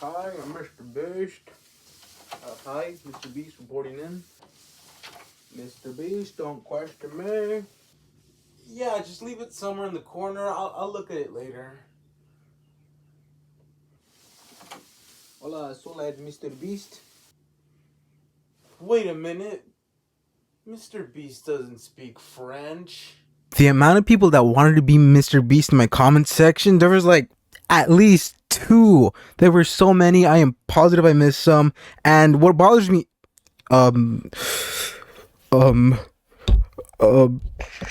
Hi, I'm MrBeast. Hi, MrBeast reporting in. MrBeast, don't question me. Yeah, just leave it somewhere in the corner. I'll look at it later. Hola, soy MrBeast. Wait a minute. MrBeast doesn't speak French. The amount of people that wanted to be MrBeast in my comment section, there was like at least 2. There were so many. I am positive I missed some. And what bothers me,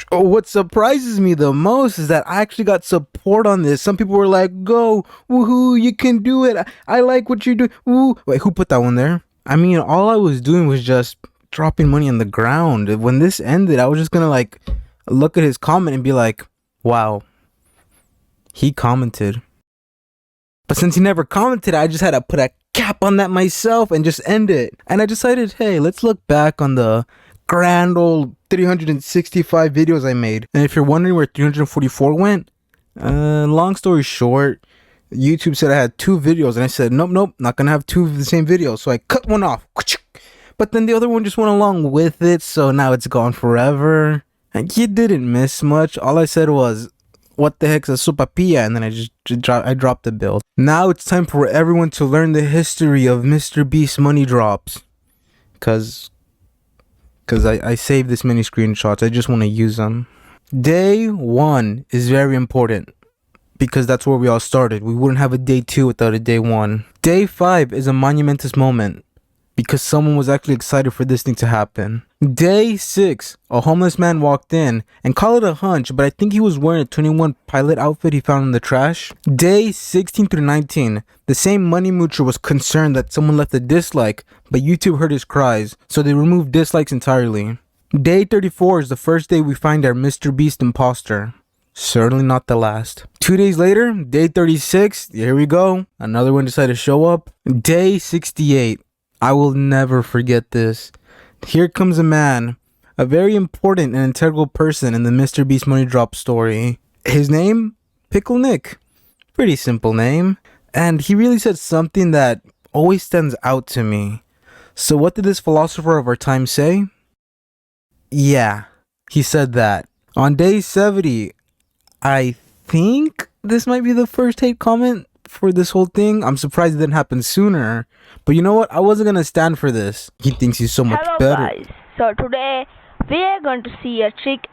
what surprises me the most is that I actually got support on this. Some people were like, "Go, woohoo, you can do it. I like what you're doing." Woo. Wait, who put that one there? I mean, all I was doing was just dropping money on the ground. When this ended, I was just gonna like look at his comment and be like, "Wow, he commented." But since he never commented, I just had to put a cap on that myself and just end it. And I decided, hey, let's look back on the grand old 365 videos I made. And if you're wondering where 344 went, long story short, YouTube said I had 2 videos, and I said, nope, not gonna have 2 of the same videos. So I cut one off. But then the other one just went along with it, so now it's gone forever. And you didn't miss much. All I said was, what the heck's a sopapilla? And then I dropped the bill. Now it's time for everyone to learn the history of MrBeast money drops. Cause I saved this many screenshots. I just want to use them. Day 1 is very important, because that's where we all started. We wouldn't have a day 2 without a day 1. Day 5 is a monumentous moment, because someone was actually excited for this thing to happen. Day 6, a homeless man walked in, and call it a hunch, but I think he was wearing a 21 pilot outfit he found in the trash. Day 16 through 19, the same money moocher was concerned that someone left a dislike, but YouTube heard his cries, so they removed dislikes entirely. Day 34 is the first day we find our MrBeast imposter. Certainly not the last. 2 days later, day 36, here we go. Another one decided to show up. Day 68. I will never forget this. Here comes a man, a very important and integral person in the MrBeast money drop story. His name? Pickle Nick. Pretty simple name. And he really said something that always stands out to me. So what did this philosopher of our time say? Yeah, he said that. On day 70, I think this might be the first hate comment for this whole thing. I'm surprised it didn't happen sooner. But you know what? I wasn't gonna stand for this. He thinks he's so much better. Hello guys. So today we are going to see a trick.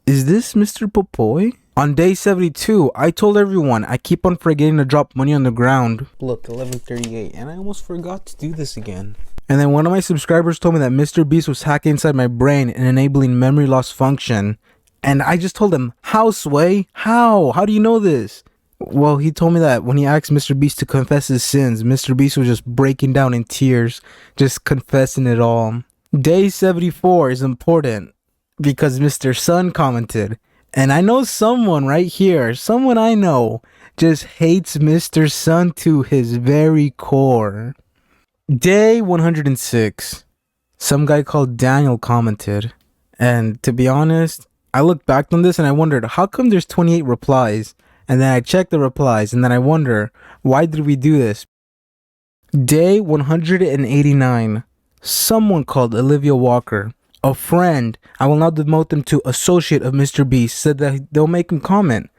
Is this Mr. Popoy? On day 72, I told everyone I keep on forgetting to drop money on the ground. Look, 11:38, and I almost forgot to do this again. And then one of my subscribers told me that MrBeast was hacking inside my brain and enabling memory loss function. And I just told him, how, Sway? How? How do you know this? Well, he told me that when he asked MrBeast to confess his sins, MrBeast was just breaking down in tears, just confessing it all. Day 74 is important because Mr. Sun commented. And I know someone right here, someone I know, just hates Mr. Sun to his very core. Day 106. Some guy called Daniel commented. And to be honest, I looked back on this and I wondered, how come there's 28 replies? And then I checked the replies, and then I wonder, why did we do this? Day 189. Someone called Olivia Walker, a friend, I will now demote them to associate of MrBeast, said that they'll make him comment.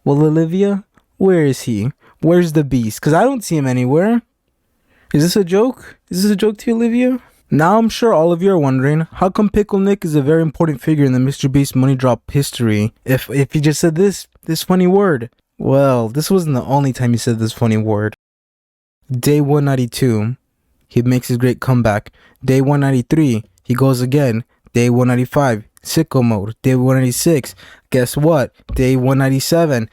Well, Olivia, where is he? Where's the beast? Because I don't see him anywhere. Is this a joke? Is this a joke to you, Olivia? Now I'm sure all of you are wondering, how come Pickle Nick is a very important figure in the MrBeast money drop history if he just said this funny word? Well, this wasn't the only time he said this funny word. Day 192, he makes his great comeback. Day 193, he goes again. Day 195, sicko mode. Day 196, guess what? Day 197,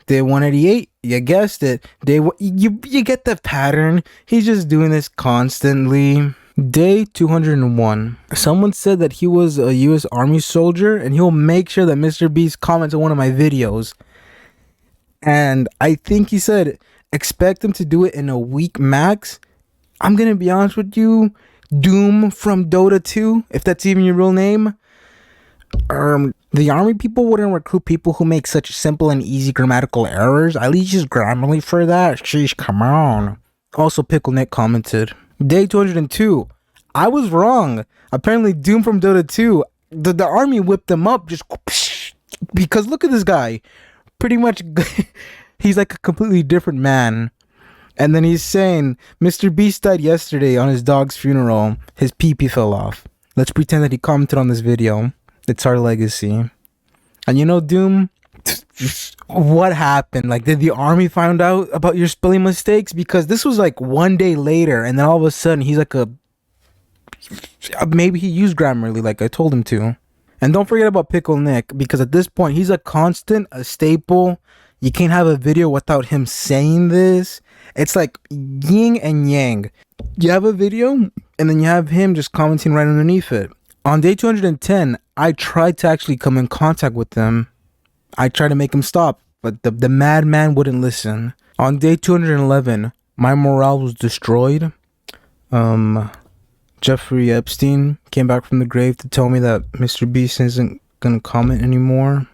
Day 188, you guessed it. You get the pattern. He's just doing this constantly. Day 201. Someone said that he was a U.S. Army soldier and he'll make sure that MrBeast comments on one of my videos. And I think he said, expect him to do it in a week max. I'm going to be honest with you. Doom from Dota 2, if that's even your real name. The army people wouldn't recruit people who make such simple and easy grammatical errors. At least use Grammarly for that. Sheesh, come on. Also, Pickle Nick commented, Day 202. I was wrong. Apparently, Doom from Dota 2. The army whipped them up just because look at this guy. Pretty much, he's like a completely different man. And then he's saying, MrBeast died yesterday on his dog's funeral. His pee-pee fell off. Let's pretend that he commented on this video. It's our legacy. And you know, Doom, what happened? Like, did the army find out about your spelling mistakes? Because this was like one day later, and then all of a sudden he's like maybe he used Grammarly like I told him to. And don't forget about Pickle Nick, because at this point he's a constant, a staple. You can't have a video without him saying this. It's like yin and yang. You have a video, and then you have him just commenting right underneath it. On day 210, I tried to actually come in contact with them. I tried to make him stop, but the madman wouldn't listen. On day 211, my morale was destroyed. Jeffrey Epstein came back from the grave to tell me that MrBeast isn't gonna comment anymore.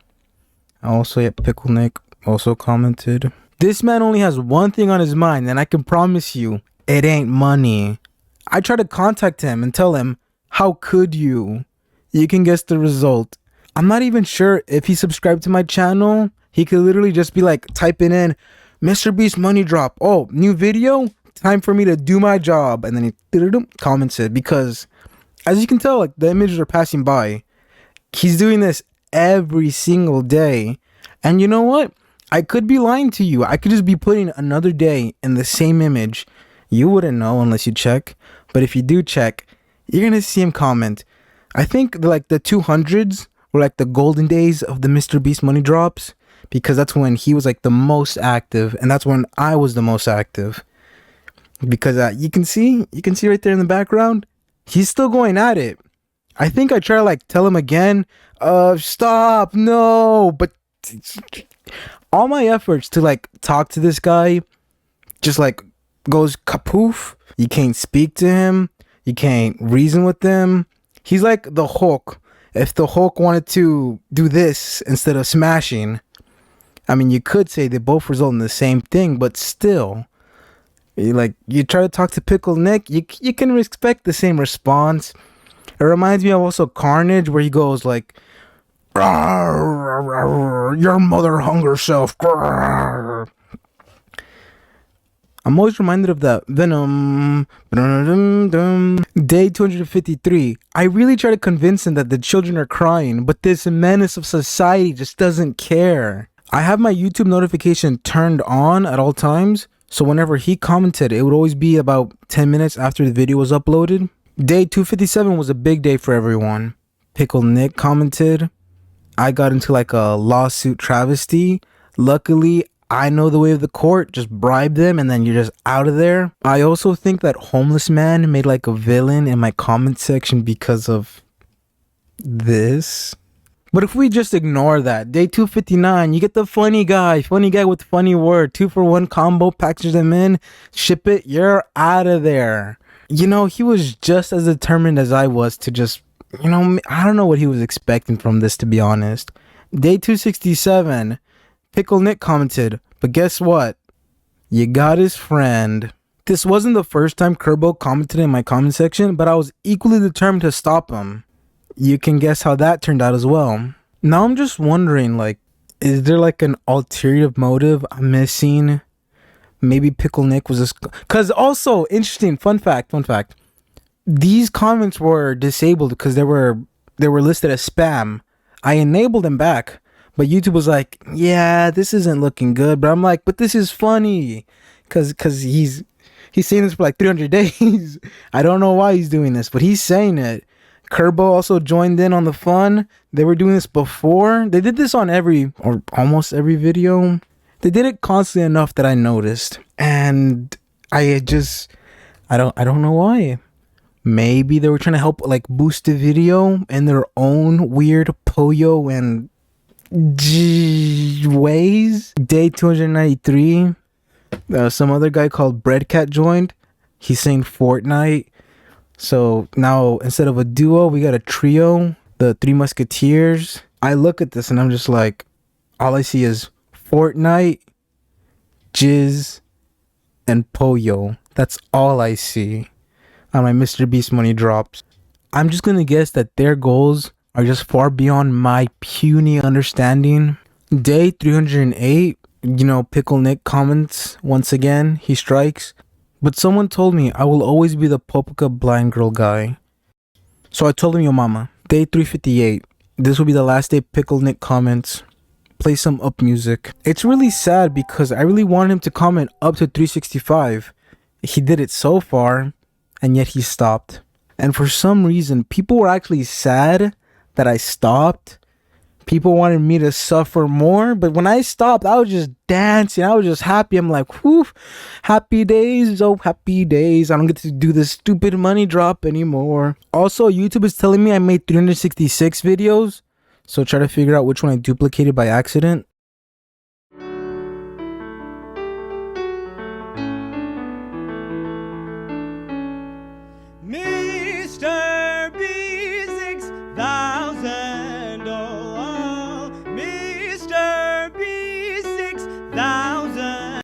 Also, Pickle Nick also commented. This man only has one thing on his mind, and I can promise you, it ain't money. I tried to contact him and tell him, how could you? You can guess the result. I'm not even sure if he subscribed to my channel. He could literally just be like typing in, MrBeast money drop. Oh, new video? Time for me to do my job. And then he commented, because as you can tell, like the images are passing by. He's doing this every single day. And you know what? I could be lying to you. I could just be putting another day in the same image. You wouldn't know unless you check. But if you do check, you're going to see him comment. I think like the 200s were like the golden days of the MrBeast money drops, because that's when he was like the most active, and that's when I was the most active. Because you can see right there in the background, he's still going at it. I think I try to like tell him again, stop, no, but all my efforts to like talk to this guy just like goes kapoof. You can't speak to him. You can't reason with him. He's like the Hulk. If the Hulk wanted to do this instead of smashing, I mean, you could say they both result in the same thing, but still, you try to talk to Pickle Nick, you can expect the same response. It reminds me of also Carnage, where he goes like, your mother hung herself. I'm always reminded of that Venom. Day 253. I really try to convince him that the children are crying, but this menace of society just doesn't care. I have my YouTube notification turned on at all times, so whenever he commented, it would always be about 10 minutes after the video was uploaded. Day 257 was a big day for everyone. Pickle Nick commented, I got into like a lawsuit travesty. Luckily, I know the way of the court. Just bribe them and then you're just out of there. I also think that Homeless Man made like a villain in my comment section because of this. But if we just ignore that, day 259, you get the funny guy with funny word, 2-for-1 combo, package them in, ship it, you're out of there. You know, he was just as determined as I was to just, I don't know what he was expecting from this, to be honest. Day 267, Pickle Nick commented, but guess what? You got his friend. This wasn't the first time Kerbo commented in my comment section, but I was equally determined to stop him. You can guess how that turned out as well. Now I'm just wondering, like, is there like an ulterior motive I'm missing? Maybe Pickle Nick was just... Because also, interesting, fun fact. These comments were disabled because they were listed as spam. I enabled them back. But YouTube was like, yeah, this isn't looking good. But I'm like, but this is funny. Because he's saying this for like 300 days. I don't know why he's doing this, but he's saying it. Kerbo also joined in on the fun. They were doing this before. They did this on every, or almost every video. They did it constantly enough that I noticed. And I don't know why. Maybe they were trying to help like boost the video in their own weird Poyo and ways. Day 293, some other guy called Breadcat joined. He's saying Fortnite. So now instead of a duo, we got a trio. the Three Musketeers. I look at this and I'm just like, all I see is Fortnite, Jizz, and Poyo. That's all I see on my MrBeast money drops. I'm just gonna guess that their goals are just far beyond my puny understanding. Day 308, Pickle Nick comments once again. He strikes. But someone told me I will always be the Popica blind girl guy. So I told him, yo mama, day 358, this will be the last day Pickle Nick comments. Play some up music. It's really sad because I really wanted him to comment up to 365. He did it so far, and yet he stopped. And for some reason, people were actually sad that I stopped. People wanted me to suffer more, but when I stopped, I was just dancing. I was just happy. I'm like, whew, happy days, oh happy days. I don't get to do this stupid money drop anymore. Also, YouTube is telling me I made 366 videos, so try to figure out which one I duplicated by accident.